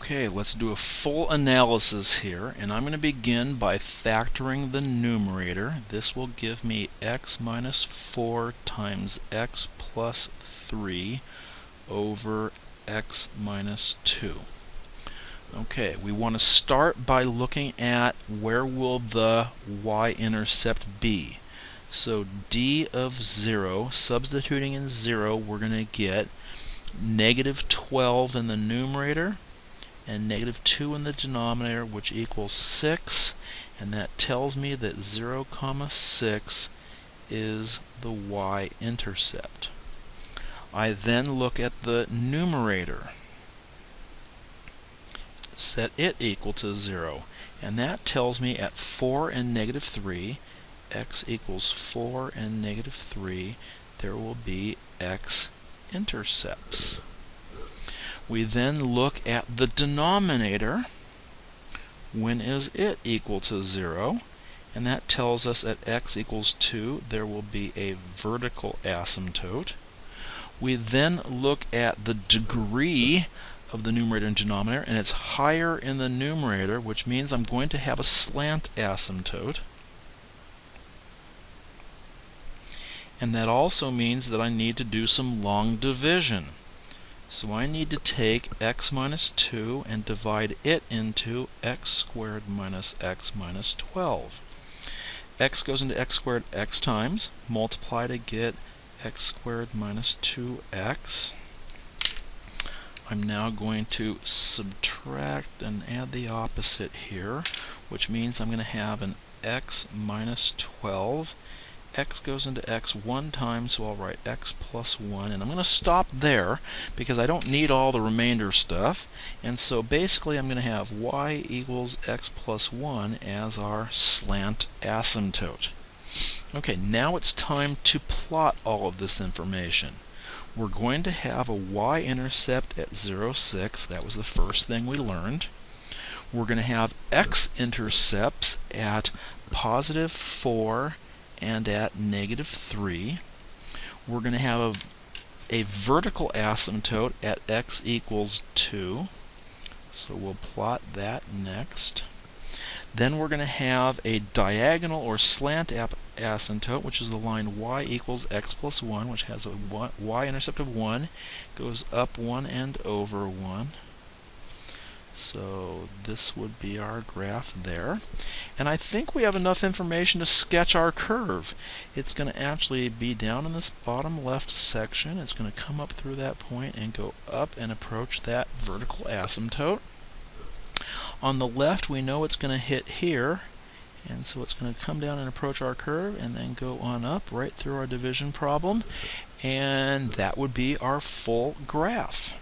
Okay, let's do a full analysis here, and I'm going to begin by factoring the numerator. This will give me x minus 4 times x plus 3 over x minus 2. Okay, we want to start by looking at where will the y-intercept be. So d of 0, substituting in 0, we're going to get negative 12 in the numerator and negative 2 in the denominator, which equals 6, and that tells me that 0, 6 is the y-intercept. I then look at the numerator, set it equal to 0, and that tells me at 4 and negative 3, x equals 4 and negative 3, there will be x-intercepts. We then look at the denominator. When is it equal to 0? And that tells us at x equals 2 there will be a vertical asymptote. We then look at the degree of the numerator and denominator, and it's higher in the numerator, which means I'm going to have a slant asymptote. And that also means that I need to do some long division. So I need to take x minus 2 and divide it into x squared minus x minus 12. X goes into x squared x times, multiply to get x squared minus 2x. I'm now going to subtract and add the opposite here, which means I'm going to have an x minus 12. X goes into x one time, so I'll write x plus 1, and I'm going to stop there because I don't need all the remainder stuff. And so basically I'm going to have y equals x plus 1 as our slant asymptote. Okay, now it's time to plot all of this information. We're going to have a y-intercept at 0, 6. That was the first thing we learned. We're going to have x-intercepts at positive 4 and at negative 3. We're going to have a vertical asymptote at x equals 2. So we'll plot that next. Then we're going to have a diagonal or slant asymptote, which is the line y equals x plus 1, which has a y-intercept of 1, goes up 1 and over 1. So this would be our graph there. And I think we have enough information to sketch our curve. It's going to actually be down in this bottom left section. It's going to come up through that point and go up and approach that vertical asymptote. On the left, we know it's going to hit here, and so it's going to come down and approach our curve and then go on up right through our division problem, and that would be our full graph.